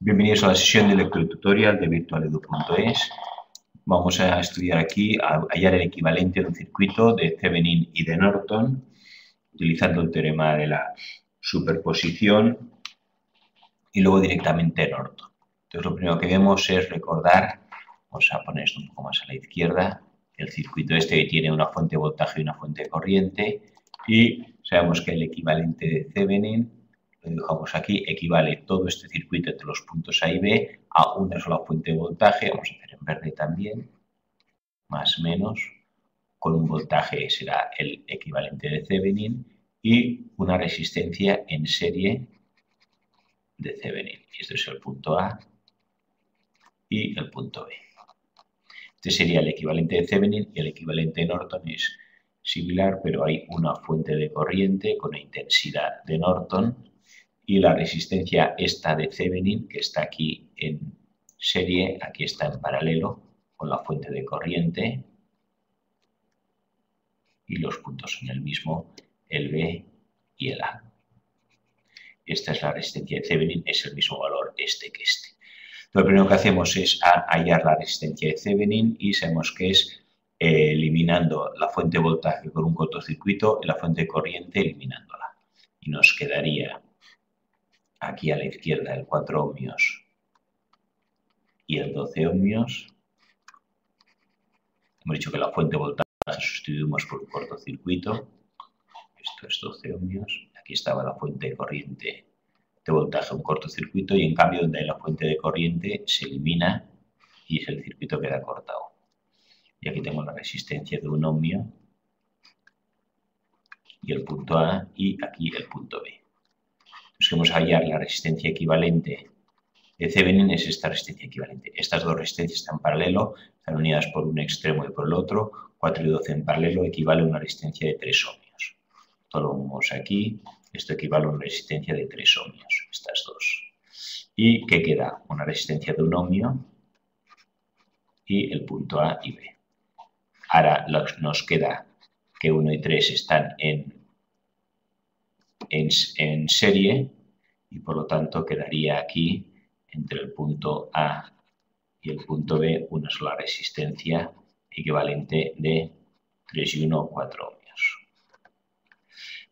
Bienvenidos a la sesión de lectotutorial de virtualedu.es. Vamos a estudiar aquí, a hallar el equivalente de un circuito de Thevenin y de Norton, utilizando el teorema de la superposición y luego directamente Norton. Entonces, lo primero que vemos es recordar, vamos a poner esto un poco más a la izquierda, el circuito este que tiene una fuente de voltaje y una fuente de corriente, y sabemos que el equivalente de Thevenin, lo dejamos aquí, equivale todo este circuito entre los puntos A y B a una sola fuente de voltaje, vamos a hacer en verde también, más menos, con un voltaje será el equivalente de Thevenin y una resistencia en serie de Thevenin. Y esto es el punto A y el punto B. Este sería el equivalente de Thevenin y el equivalente de Norton es similar, pero hay una fuente de corriente con la intensidad de Norton y la resistencia esta de Thevenin, que está aquí en serie, aquí está en paralelo con la fuente de corriente y los puntos son el mismo, el B y el A. Esta es la resistencia de Thevenin, es el mismo valor este que este. Lo primero que hacemos es hallar la resistencia de Thevenin y sabemos que es eliminando la fuente de voltaje con un cortocircuito y la fuente de corriente eliminándola. Y nos quedaría aquí a la izquierda el 4 ohmios y el 12 ohmios. Hemos dicho que la fuente de voltaje sustituimos por un cortocircuito. Esto es 12 ohmios. Aquí estaba la fuente de corriente de voltaje, un cortocircuito, y en cambio donde hay la fuente de corriente se elimina y el circuito queda cortado. Y aquí tengo la resistencia de 1 ohmio y el punto A y aquí el punto B. Entonces vamos a hallar la resistencia equivalente de Thevenin, es esta resistencia equivalente. Estas dos resistencias están en paralelo, están unidas por un extremo y por el otro. 4 y 12 en paralelo equivale a una resistencia de 3 ohmios. Esto lo vemos aquí. Esto equivale a una resistencia de 3 ohmios, estas dos. ¿Y qué queda? Una resistencia de 1 ohmio y el punto A y B. Ahora nos queda que 1 y 3 están en serie y por lo tanto quedaría aquí entre el punto A y el punto B una sola resistencia equivalente de 3 y 1, 4 ohmios.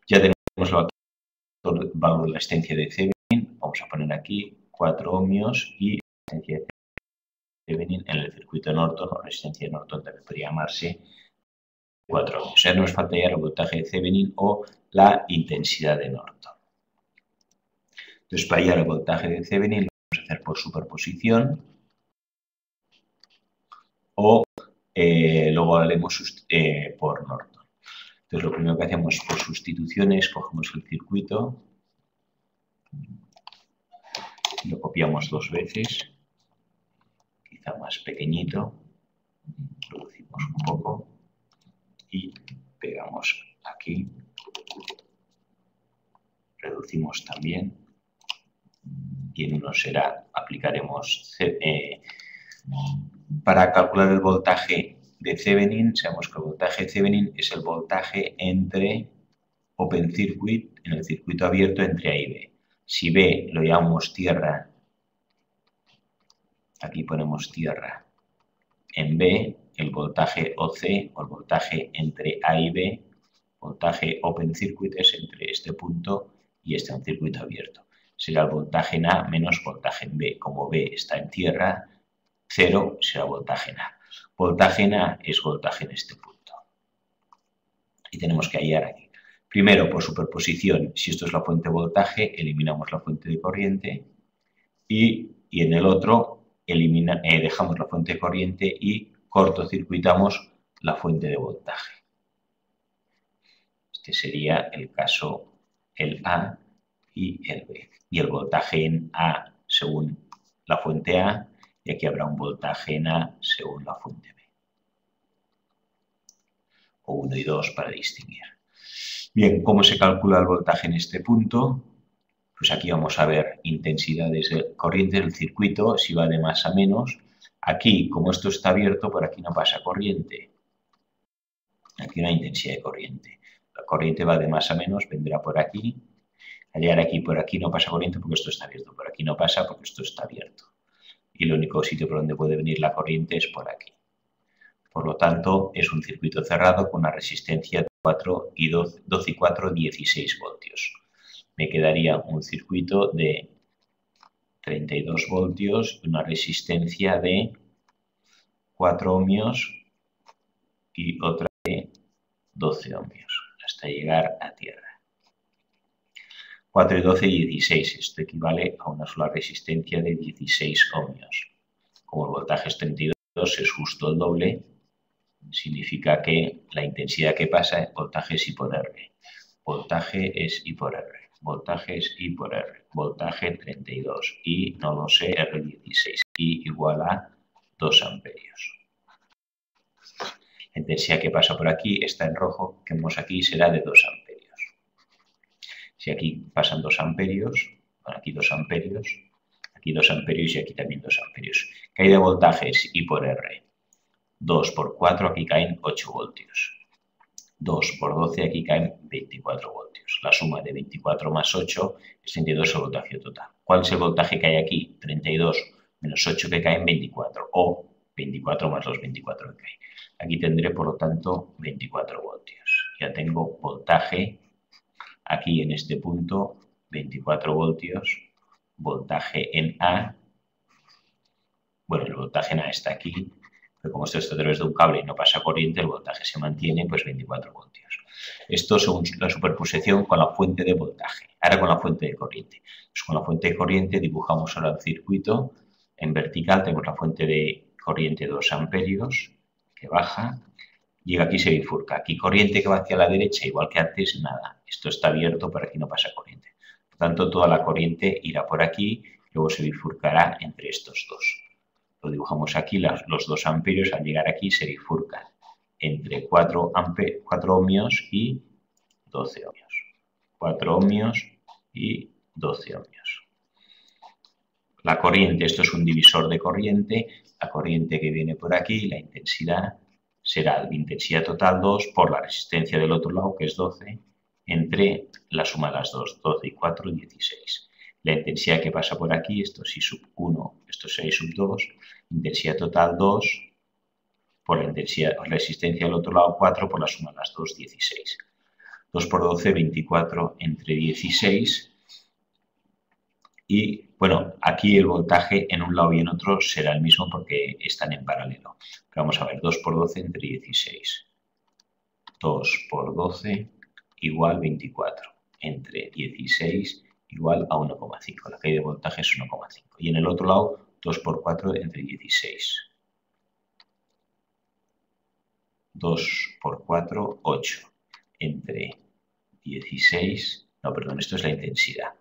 Ya tenemos la valor de la resistencia de Thevenin, vamos a poner aquí 4 ohmios y la resistencia de Thevenin en el circuito Norton, o resistencia de Norton también podría llamarse 4 ohmios. O sea, nos falta ya el voltaje de Thevenin o la intensidad de Norton. Entonces, para hallar el voltaje de Thevenin lo vamos a hacer por superposición o luego haremos por Norton. Entonces, lo primero que hacemos por sustitución es cogemos el circuito, lo copiamos dos veces, quizá más pequeñito, reducimos un poco y pegamos aquí, reducimos también y en uno será, aplicaremos para calcular el voltaje de Thevenin, sabemos que el voltaje de Thevenin es el voltaje entre open circuit, en el circuito abierto entre A y B. Si B lo llamamos tierra, aquí ponemos tierra, en B el voltaje OC o el voltaje entre A y B, voltaje open circuit es entre este punto y este un circuito abierto. Será el voltaje en A menos voltaje en B. Como B está en tierra, 0 será voltaje en A. Voltaje en A es voltaje en este punto. Y tenemos que hallar aquí. Primero, por superposición, si esto es la fuente de voltaje, eliminamos la fuente de corriente y en el otro dejamos la fuente de corriente y cortocircuitamos la fuente de voltaje. Este sería el caso, el A y el B. Y el voltaje en A según la fuente A, y aquí habrá un voltaje en A según la fuente B. O 1 y 2 para distinguir. Bien, ¿cómo se calcula el voltaje en este punto? Pues aquí vamos a ver intensidades de corriente del circuito, si va de más a menos. Aquí, como esto está abierto, por aquí no pasa corriente. Aquí no hay intensidad de corriente. La corriente va de más a menos, vendrá por aquí. Al llegar aquí, por aquí no pasa corriente porque esto está abierto. Por aquí aquí no pasa porque esto está abierto. Y el único sitio por donde puede venir la corriente es por aquí. Por lo tanto, es un circuito cerrado con una resistencia de 4 y 12 y 4, 16 voltios. Me quedaría un circuito de 32 voltios y una resistencia de 4 ohmios y otra de 12 ohmios hasta llegar a tierra. 4 y 12, 16. Esto equivale a una sola resistencia de 16 ohmios. Como el voltaje es 32, es justo el doble. Significa que la intensidad que pasa, voltaje es I por R. Voltaje es I por R. Voltaje es I por R. Voltaje 32. Y, no lo sé, R16. I igual a 2 amperios. La intensidad que pasa por aquí está en rojo, que vemos aquí, será de 2 amperios. Si aquí pasan 2 amperios, bueno, aquí 2 amperios, aquí 2 amperios y aquí también 2 amperios. Caída de voltaje es I por R. 2 por 4, aquí caen 8 voltios. 2 por 12, aquí caen 24 voltios. La suma de 24 más 8 es 32 el voltaje total. ¿Cuál es el voltaje que hay aquí? 32 menos 8 que caen 24, o 24 más los 24 que caen. Aquí tendré, por lo tanto, 24 voltios. Ya tengo voltaje, aquí en este punto, 24 voltios, voltaje en A. Bueno, el voltaje en A está aquí, pero como esto está a través de un cable y no pasa corriente, el voltaje se mantiene, pues 24 voltios. Esto según la superposición con la fuente de voltaje. Ahora con la fuente de corriente. Pues con la fuente de corriente dibujamos ahora un circuito en vertical. Tenemos la fuente de corriente 2 amperios que baja. Llega aquí y se bifurca. Aquí corriente que va hacia la derecha, igual que antes, nada. Esto está abierto, pero aquí no pasa corriente. Por tanto, toda la corriente irá por aquí, luego se bifurcará entre estos dos. Lo dibujamos aquí, los 2 amperios al llegar aquí se bifurcan entre 4 ohmios y 12 ohmios. 4 ohmios y 12 ohmios. La corriente, esto es un divisor de corriente, la corriente que viene por aquí, la intensidad será la intensidad total 2 por la resistencia del otro lado, que es 12, entre la suma de las dos, 12 y 4, 16. La intensidad que pasa por aquí, esto es I sub 1, esto es I sub 2, intensidad total 2 por la intensidad, la resistencia del otro lado 4 por la suma de las dos, 16. 2 por 12, 24 entre 16. Y bueno, aquí el voltaje en un lado y en otro será el mismo porque están en paralelo. Pero vamos a ver, 2 por 12 entre 16. 2 por 12 igual 24 entre 16 igual a 1,5. La caída de voltaje es 1,5. Y en el otro lado, 2 por 4 entre 16. 2 por 4, 8. Entre 16... No, perdón, esto es la intensidad.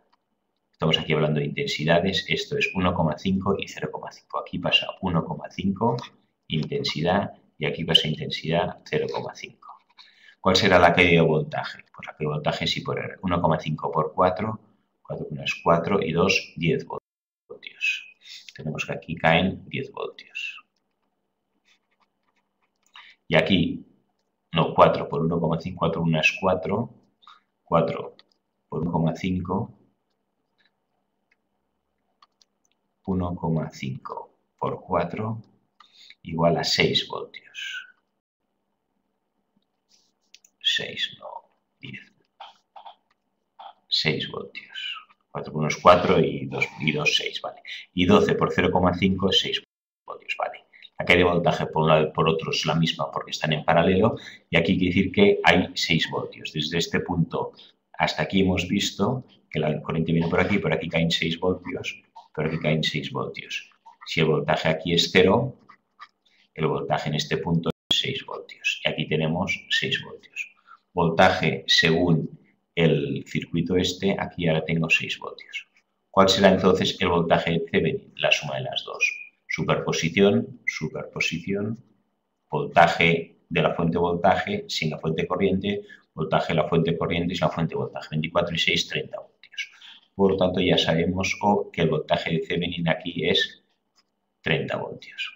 Estamos aquí hablando de intensidades. Esto es 1,5 y 0,5. Aquí pasa 1,5 intensidad y aquí pasa intensidad 0,5. ¿Cuál será la caída de voltaje? Pues la caída de voltaje es I por R. 1,5 por 4, 4 por 1 es 4 y 2, 10 voltios. Tenemos que aquí caen 10 voltios. Y aquí, no, 4 por 1,5, 4 por 1 es 4, 4 por 1,5, 1,5 por 4 igual a 6 voltios. 6, no, 10. 6 voltios. 4 por 1 es 4 y 2, 6, vale. Y 12 por 0,5 es 6 voltios, vale. La caída de voltaje por un lado y por otro es la misma porque están en paralelo. Y aquí quiere decir que hay 6 voltios. Desde este punto hasta aquí hemos visto que la corriente viene por aquí caen 6 voltios, pero aquí caen 6 voltios. Si el voltaje aquí es 0, el voltaje en este punto es 6 voltios. Y aquí tenemos 6 voltios. Voltaje según el circuito este, aquí ahora tengo 6 voltios. ¿Cuál será entonces el voltaje de Thevenin? La suma de las dos. Superposición, superposición, voltaje de la fuente voltaje sin la fuente corriente, voltaje de la fuente corriente sin la fuente voltaje. 24 y 6, 30 voltios. Por lo tanto, ya sabemos que el voltaje de Thevenin aquí es 30 voltios.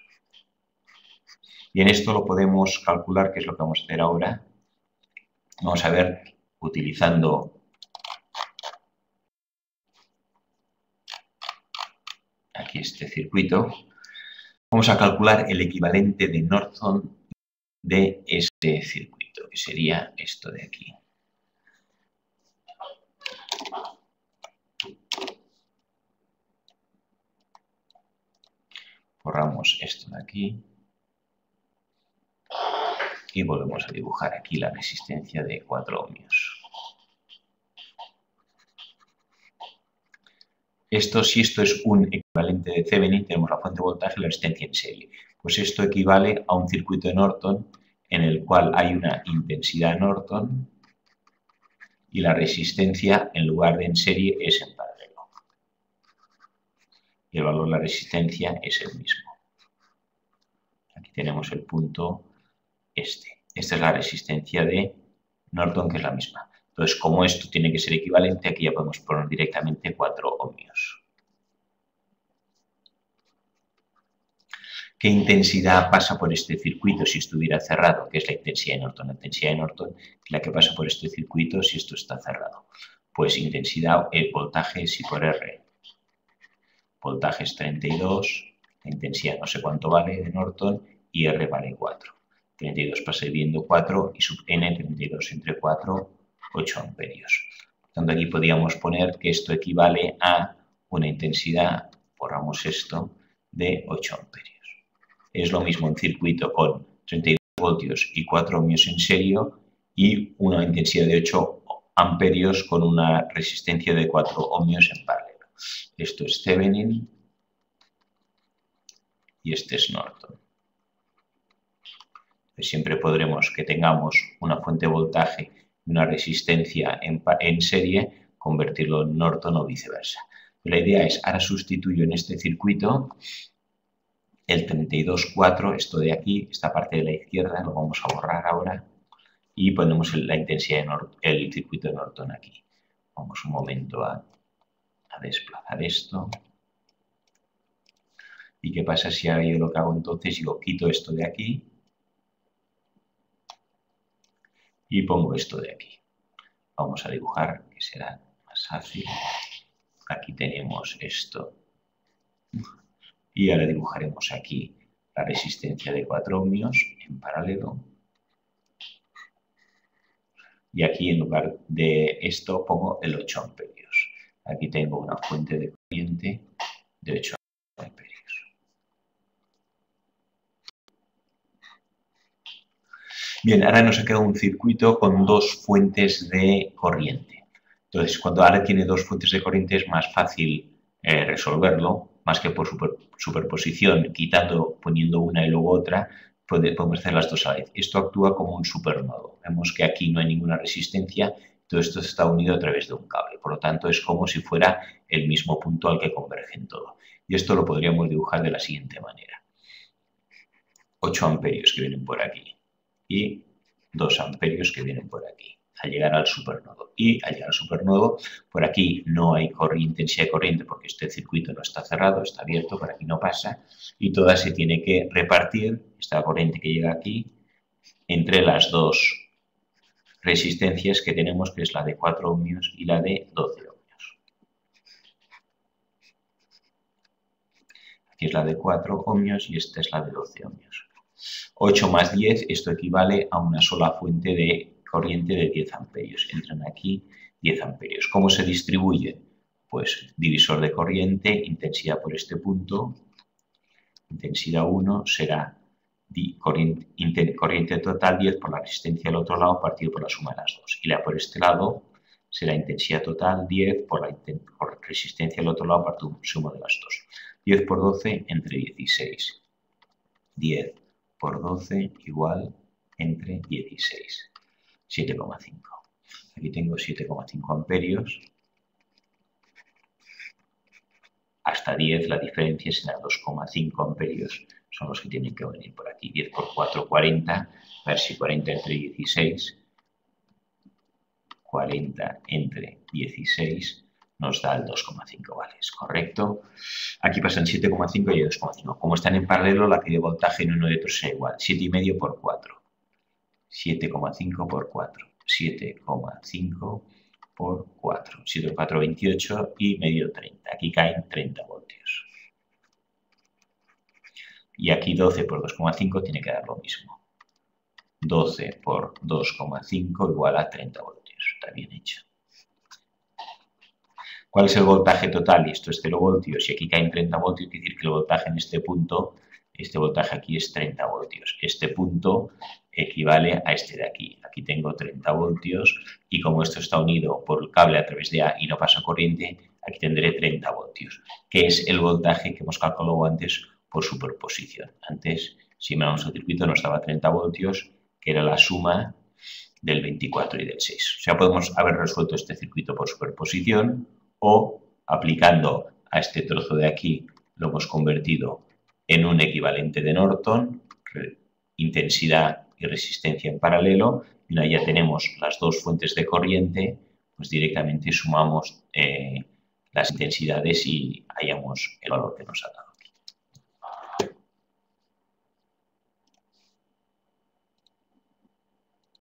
Bien, esto lo podemos calcular, que es lo que vamos a hacer ahora. Vamos a ver, utilizando aquí este circuito. Vamos a calcular el equivalente de Norton de este circuito, que sería esto de aquí. Borramos esto de aquí y volvemos a dibujar aquí la resistencia de 4 ohmios. Si esto es un equivalente de Thevenin, tenemos la fuente de voltaje y la resistencia en serie. Pues esto equivale a un circuito de Norton en el cual hay una intensidad Norton y la resistencia, en lugar de en serie, es en paralelo. Y el valor de la resistencia es el mismo. Aquí tenemos el punto este. Esta es la resistencia de Norton, que es la misma. Entonces, como esto tiene que ser equivalente, aquí ya podemos poner directamente 4 ohmios. ¿Qué intensidad pasa por este circuito si estuviera cerrado? ¿Qué es la intensidad de Norton? La intensidad de Norton es la que pasa por este circuito si esto está cerrado. Pues intensidad, el voltaje es I por R. Voltaje es 32, la intensidad no sé cuánto vale de Norton y R vale 4. 32 pasa dividiendo 4 y sub n, 32 entre 4, 8 amperios. Por tanto, aquí podríamos poner que esto equivale a una intensidad, borramos esto, de 8 amperios. Es lo mismo un circuito con 32 voltios y 4 ohmios en serio y una intensidad de 8 amperios con una resistencia de 4 ohmios en paralelo. Esto es Thevenin y este es Norton. Pues siempre podremos que tengamos una fuente de voltaje y una resistencia en serie, convertirlo en Norton o viceversa. La idea es, ahora sustituyo en este circuito el 32,4, esto de aquí, esta parte de la izquierda, lo vamos a borrar ahora y ponemos la intensidad el circuito de Norton aquí. Vamos un momento a desplazar esto. ¿Y qué pasa si ahora yo lo que hago entonces? Yo quito esto de aquí y pongo esto de aquí. Vamos a dibujar, que será más fácil. Aquí tenemos esto. Y ahora dibujaremos aquí la resistencia de 4 ohmios en paralelo. Y aquí en lugar de esto pongo el 8 amperios. Aquí tengo una fuente de corriente de 8 amperios. Bien, ahora nos ha quedado un circuito con dos fuentes de corriente. Entonces, cuando ahora tiene dos fuentes de corriente es más fácil resolverlo, más que por superposición, poniendo una y luego otra, podemos hacer las dos a la vez. Esto actúa como un supernodo. Vemos que aquí no hay ninguna resistencia, todo esto está unido a través de un cable. Por lo tanto, es como si fuera el mismo punto al que convergen todo. Y esto lo podríamos dibujar de la siguiente manera. 8 amperios que vienen por aquí y 2 amperios que vienen por aquí, al llegar al supernodo. Y al llegar al supernodo, por aquí no hay intensidad de corriente porque este circuito no está cerrado, está abierto, por aquí no pasa, y toda se tiene que repartir, esta corriente que llega aquí, entre las dos resistencias que tenemos, que es la de 4 ohmios y la de 12 ohmios. Aquí es la de 4 ohmios y esta es la de 12 ohmios. 8 más 10, esto equivale a una sola fuente de corriente de 10 amperios. Entran aquí 10 amperios. ¿Cómo se distribuye? Pues divisor de corriente, intensidad por este punto. Intensidad 1 será corriente total 10 por la resistencia del otro lado partido por la suma de las dos. Y la por este lado será intensidad total 10 por resistencia del otro lado partido por la suma de las dos. 10 por 12 entre 16. 10 por 12 igual entre 16, 7,5. Aquí tengo 7,5 amperios. Hasta 10 la diferencia será 2,5 amperios. Son los que tienen que venir por aquí. 10 por 4, 40. A ver si 40 entre 16. 40 entre 16 nos da el 2,5, ¿vale? Es correcto. Aquí pasan 7,5 y 2,5. Como están en paralelo, la que de voltaje en uno y otro será igual. 7,5 por 4. 7,5 por 4. 7,5 por 4. 7 por 4, 28 y medio 30. Aquí caen 30 voltios. Y aquí 12 por 2,5 tiene que dar lo mismo. 12 por 2,5 igual a 30 voltios. Está bien hecho. ¿Cuál es el voltaje total? Y esto es 0 voltios. Y aquí caen 30 voltios, quiere decir que el voltaje en este punto, este voltaje aquí es 30 voltios. Este punto equivale a este de aquí. Aquí tengo 30 voltios y como esto está unido por el cable a través de A y no pasa corriente, aquí tendré 30 voltios, que es el voltaje que hemos calculado antes por superposición. Antes, si miramos el circuito, nos daba 30 voltios, que era la suma del 24 y del 6. O sea, podemos haber resuelto este circuito por superposición o aplicando a este trozo de aquí lo hemos convertido en un equivalente de Norton, intensidad y resistencia en paralelo, y una ya tenemos las dos fuentes de corriente, pues directamente sumamos las intensidades y hallamos el valor que nos ha dado.